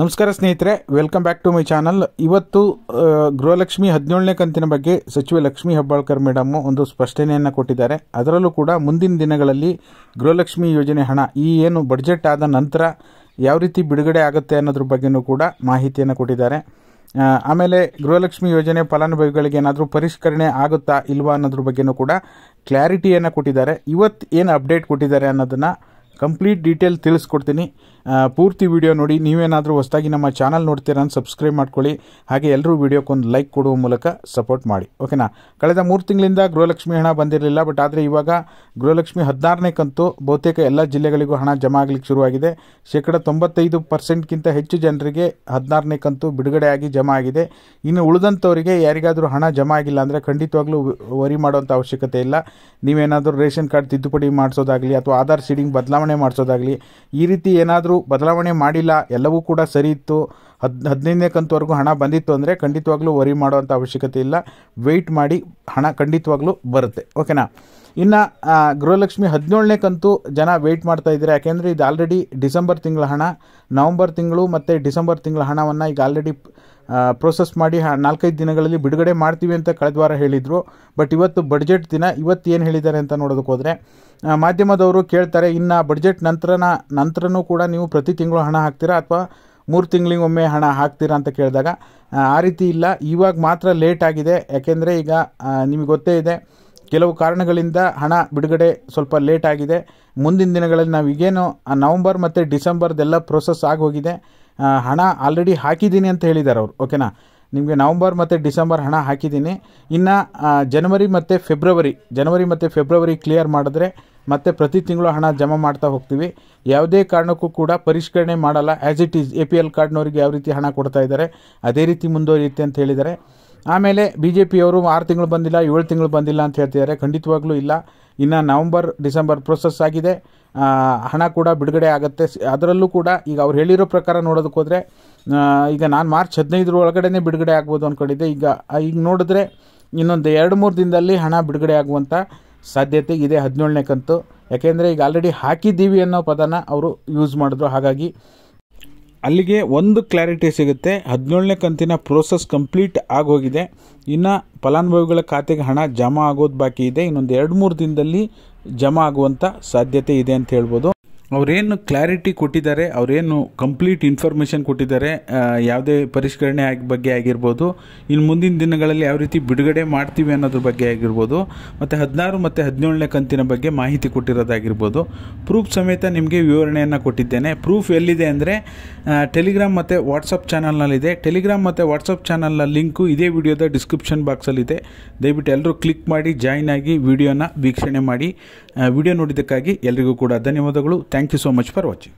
ನಮಸ್ಕಾರ ಸ್ನೇಹಿತರೆ, welcome back to my channel. ಇವತ್ತು ಗೃಹಲಕ್ಷ್ಮಿ 17ನೇ ಕಂತಿನ ಬಗ್ಗೆ ಸಚಿವೆ ಲಕ್ಷ್ಮೀ ಹೆಬ್ಬಾಳ್ಕರ್ ಮೇಡಮ್ ಒಂದು ಸ್ಪಷ್ಟನೆಯನ್ನು ಕೊಟ್ಟಿದ್ದಾರೆ. ಅದರಲ್ಲೂ ಕೂಡ ಮುಂದಿನ ದಿನಗಳಲ್ಲಿ ಗೃಹಲಕ್ಷ್ಮಿ ಯೋಜನೆ ಹಣ ಏನು ಬಡ್ಜೆಟ್ ಆದ ನಂತರ ಯಾವ ರೀತಿ ಬಿಡುಗಡೆ ಆಗುತ್ತೆ ಅನ್ನೋದ್ರ ಬಗ್ಗೆನೂ ಕೂಡ ಮಾಹಿತಿಯನ್ನು ಕೊಟ್ಟಿದ್ದಾರೆ. ಆಮೇಲೆ ಗೃಹಲಕ್ಷ್ಮಿ ಯೋಜನೆ ಫಲಾನುಭವಿಗಳಿಗೆ ಏನಾದರೂ ಪರಿಷ್ಕರಣೆ ಆಗುತ್ತಾ ಇಲ್ವಾ ಅನ್ನೋದ್ರ ಬಗ್ಗೆನೂ ಕೂಡ ಕ್ಲಾರಿಟಿಯನ್ನು ಕೊಟ್ಟಿದ್ದಾರೆ. ಇವತ್ತು ಏನು ಅಪ್ಡೇಟ್ ಕೊಟ್ಟಿದ್ದಾರೆ ಅನ್ನೋದನ್ನು ಕಂಪ್ಲೀಟ್ ಡೀಟೇಲ್ ತಿಳಿಸ್ಕೊಡ್ತೀನಿ. ಪೂರ್ತಿ ವಿಡಿಯೋ ನೋಡಿ. ನೀವೇನಾದರೂ ಹೊಸದಾಗಿ ನಮ್ಮ ಚಾನಲ್ ನೋಡ್ತೀರಾ ಅಂತ ಸಬ್ಸ್ಕ್ರೈಬ್ ಮಾಡ್ಕೊಳ್ಳಿ. ಹಾಗೆ ಎಲ್ಲರೂ ವಿಡಿಯೋಕ್ಕೊಂದು ಲೈಕ್ ಕೊಡುವ ಮೂಲಕ ಸಪೋರ್ಟ್ ಮಾಡಿ, ಓಕೆನಾ. ಕಳೆದ 3 ತಿಂಗಳಿಂದ ಗೃಹಲಕ್ಷ್ಮಿ ಹಣ ಬಂದಿರಲಿಲ್ಲ. ಬಟ್ ಆದರೆ ಇವಾಗ ಗೃಹಲಕ್ಷ್ಮಿ 16ನೇ ಕಂತು ಬಹುತೇಕ ಎಲ್ಲ ಜಿಲ್ಲೆಗಳಿಗೂ ಹಣ ಜಮಾ ಆಗಲಿಕ್ಕೆ ಶುರುವಾಗಿದೆ. 95% ಹೆಚ್ಚು ಜನರಿಗೆ 16ನೇ ಕಂತು ಬಿಡುಗಡೆ ಆಗಿ ಜಮಾ ಆಗಿದೆ. ಇನ್ನು ಉಳಿದಂಥವರಿಗೆ ಯಾರಿಗಾದರೂ ಹಣ ಜಮಾ ಆಗಿಲ್ಲ ಅಂದರೆ ಖಂಡಿತವಾಗ್ಲೂ ವರಿ ಮಾಡುವಂಥ ಅವಶ್ಯಕತೆ ಇಲ್ಲ. ನೀವೇನಾದರೂ ರೇಷನ್ ಕಾರ್ಡ್ ತಿದ್ದುಪಡಿ ಮಾಡಿಸೋದಾಗಲಿ ಅಥವಾ ಆಧಾರ್ ಸೀಡಿಂಗ್ ಬದಲಾವಣೆ ಮಾಡಿಸೋದಾಗಲಿ, ಈ ರೀತಿ ಏನಾದರೂ ಬದಲಾವಣೆ ಮಾಡಿಲ್ಲ, ಎಲ್ಲವೂ ಕೂಡ ಸರಿ ಇತ್ತು, 15ನೇ ಕಂತುವರೆಗೂ ಹಣ ಬಂದಿತ್ತು ಅಂದರೆ ಖಂಡಿತವಾಗ್ಲೂ ವರಿ ಮಾಡುವಂಥ ಅವಶ್ಯಕತೆ ಇಲ್ಲ. ವೆಯ್ಟ್ ಮಾಡಿ, ಹಣ ಖಂಡಿತವಾಗ್ಲೂ ಬರುತ್ತೆ, ಓಕೆನಾ. ಇನ್ನು ಗೃಹಲಕ್ಷ್ಮಿ 17ನೇ ಕಂತು ಜನ ವೆಯ್ಟ್ ಮಾಡ್ತಾ ಇದ್ದಾರೆ. ಯಾಕೆಂದರೆ ಇದು ಆಲ್ರೆಡಿ ಡಿಸೆಂಬರ್ ತಿಂಗಳ ಹಣ, ನವಂಬರ್ ತಿಂಗಳು ಮತ್ತು ಡಿಸೆಂಬರ್ ತಿಂಗಳ ಹಣವನ್ನು ಈಗ ಆಲ್ರೆಡಿ ಪ್ರೋಸೆಸ್ ಮಾಡಿ 4-5 ದಿನಗಳಲ್ಲಿ ಬಿಡುಗಡೆ ಮಾಡ್ತೀವಿ ಅಂತ ಕಳೆದ ವಾರ ಹೇಳಿದರು. ಬಟ್ ಇವತ್ತು ಬಡ್ಜೆಟ್ ದಿನ. ಇವತ್ತು ಏನು ಹೇಳಿದ್ದಾರೆ ಅಂತ ನೋಡೋದಕ್ಕೆ ಹೋದರೆ, ಮಾಧ್ಯಮದವರು ಕೇಳ್ತಾರೆ, ಇನ್ನು ಬಡ್ಜೆಟ್ ನಂತರನೂ ಕೂಡ ನೀವು ಪ್ರತಿ ತಿಂಗಳು ಹಣ ಹಾಕ್ತೀರಾ ಅಥವಾ 3 ತಿಂಗಳಿಗೊಮ್ಮೆ ಹಣ ಹಾಕ್ತೀರಾ ಅಂತ ಕೇಳಿದಾಗ ಆ ರೀತಿ ಇಲ್ಲ, ಇವಾಗ ಮಾತ್ರ ಲೇಟ್ ಆಗಿದೆ. ಯಾಕೆಂದರೆ ಈಗ ನಿಮಗೆ ಗೊತ್ತೇ ಇದೆ, ಕೆಲವು ಕಾರಣಗಳಿಂದ ಹಣ ಬಿಡುಗಡೆ ಸ್ವಲ್ಪ ಲೇಟ್ ಆಗಿದೆ. ಮುಂದಿನ ದಿನಗಳಲ್ಲಿ ನಾವು ಈಗೇನು ನವಂಬರ್ ಮತ್ತು ಡಿಸೆಂಬರ್ದೆಲ್ಲ ಪ್ರೋಸೆಸ್ ಆಗೋಗಿದೆ, ಹಣ ಆಲ್ರೆಡಿ ಹಾಕಿದ್ದೀನಿ ಅಂತ ಹೇಳಿದ್ದಾರೆ ಅವರು, ಓಕೆನಾ. ನಿಮಗೆ ನವಂಬರ್ ಮತ್ತು ಡಿಸೆಂಬರ್ ಹಣ ಹಾಕಿದ್ದೀನಿ. ಇನ್ನು ಜನವರಿ ಮತ್ತು ಫೆಬ್ರವರಿ ಕ್ಲಿಯರ್ ಮಾಡಿದ್ರೆ ಮತ್ತೆ ಪ್ರತಿ ತಿಂಗಳು ಹಣ ಜಮಾ ಮಾಡ್ತಾ ಹೋಗ್ತೀವಿ. ಯಾವುದೇ ಕಾರಣಕ್ಕೂ ಕೂಡ ಪರಿಷ್ಕರಣೆ ಮಾಡಲ್ಲ. ಆ್ಯಸ್ ಇಟ್ ಈಸ್ APL ಕಾರ್ಡ್ನವರಿಗೆ ಯಾವ ರೀತಿ ಹಣ ಕೊಡ್ತಾ ಇದ್ದಾರೆ ಅದೇ ರೀತಿ ಮುಂದುವರಿಯುತ್ತೆ ಅಂತ ಹೇಳಿದ್ದಾರೆ. ಆಮೇಲೆ BJPಯವರು 6 ತಿಂಗಳು ಬಂದಿಲ್ಲ, 7 ತಿಂಗಳು ಬಂದಿಲ್ಲ ಅಂತ ಹೇಳ್ತಿದ್ದಾರೆ. ಖಂಡಿತವಾಗ್ಲೂ ಇಲ್ಲ. ಇನ್ನು ನವಂಬರ್ ಡಿಸೆಂಬರ್ ಪ್ರೋಸೆಸ್ ಆಗಿದೆ, ಹಣ ಕೂಡ ಬಿಡುಗಡೆ ಆಗುತ್ತೆ. ಅದರಲ್ಲೂ ಕೂಡ ಈಗ ಅವ್ರು ಹೇಳಿರೋ ಪ್ರಕಾರ ನೋಡೋದಕ್ಕೆ ಹೋದರೆ, ಈಗ ನಾನು ಮಾರ್ಚ್ 15 ಒಳಗಡೆ ಬಿಡುಗಡೆ ಆಗ್ಬೋದು ಅಂದ್ಕೊಂಡಿದ್ದೆ. ಈಗ ನೋಡಿದ್ರೆ ಇನ್ನೊಂದು 2-3 ದಿನದಲ್ಲಿ ಹಣ ಬಿಡುಗಡೆ ಆಗುವಂಥ ಸಾಧ್ಯತೆ ಇದೆ 17ನೇ ಕಂತು. ಯಾಕೆಂದರೆ ಈಗ ಆಲ್ರೆಡಿ ಹಾಕಿದ್ದೀವಿ ಅನ್ನೋ ಪದನ ಅವರು ಯೂಸ್ ಮಾಡಿದ್ರು. ಹಾಗಾಗಿ ಅಲ್ಲಿಗೆ ಒಂದು ಕ್ಲಾರಿಟಿ ಸಿಗುತ್ತೆ. 17ನೇ ಕಂತಿನ ಪ್ರೋಸೆಸ್ ಕಂಪ್ಲೀಟ್ ಆಗೋಗಿದೆ. ಇನ್ನು ಫಲಾನುಭವಿಗಳ ಖಾತೆಗೆ ಹಣ ಜಮಾ ಆಗೋದು ಬಾಕಿ ಇದೆ. ಇನ್ನೊಂದು 2-3 ದಿನದಲ್ಲಿ ಜಮಾ ಆಗುವಂಥ ಸಾಧ್ಯತೆ ಇದೆ ಅಂತ ಹೇಳ್ಬೋದು. ಅವರೇನು ಕ್ಲಾರಿಟಿ ಕೊಟ್ಟಿದ್ದಾರೆ, ಅವರೇನು ಕಂಪ್ಲೀಟ್ ಇನ್ಫಾರ್ಮೇಷನ್ ಕೊಟ್ಟಿದ್ದಾರೆ, ಯಾವುದೇ ಪರಿಷ್ಕರಣೆ ಬಗ್ಗೆ ಆಗಿರ್ಬೋದು, ಇನ್ನು ಮುಂದಿನ ದಿನಗಳಲ್ಲಿ ಯಾವ ರೀತಿ ಬಿಡುಗಡೆ ಮಾಡ್ತೀವಿ ಅನ್ನೋದ್ರ ಬಗ್ಗೆ ಆಗಿರ್ಬೋದು, ಮತ್ತು 16 ಮತ್ತು 17ನೇ ಕಂತಿನ ಬಗ್ಗೆ ಮಾಹಿತಿ ಕೊಟ್ಟಿರೋದಾಗಿರ್ಬೋದು, ಪ್ರೂಫ್ ಸಮೇತ ನಿಮಗೆ ವಿವರಣೆಯನ್ನು ಕೊಟ್ಟಿದ್ದೇನೆ. ಪ್ರೂಫ್ ಎಲ್ಲಿದೆ ಅಂದರೆ ಟೆಲಿಗ್ರಾಮ್ ಮತ್ತು ವಾಟ್ಸಪ್ ಚಾನಲ್ನಲ್ಲಿದೆ. ಟೆಲಿಗ್ರಾಮ್ ಮತ್ತು ವಾಟ್ಸಪ್ ಚಾನಲ್ನ ಲಿಂಕು ಇದೇ ವಿಡಿಯೋದ ಡಿಸ್ಕ್ರಿಪ್ಷನ್ ಬಾಕ್ಸಲ್ಲಿದೆ. ದಯವಿಟ್ಟು ಎಲ್ಲರೂ ಕ್ಲಿಕ್ ಮಾಡಿ ಜಾಯ್ನ್ ಆಗಿ ವಿಡಿಯೋನ ವೀಕ್ಷಣೆ ಮಾಡಿ. ವಿಡಿಯೋ ನೋಡಿದ್ದಕ್ಕಾಗಿ ಎಲ್ರಿಗೂ ಕೂಡ ಧನ್ಯವಾದಗಳು. Thank you so much for watching.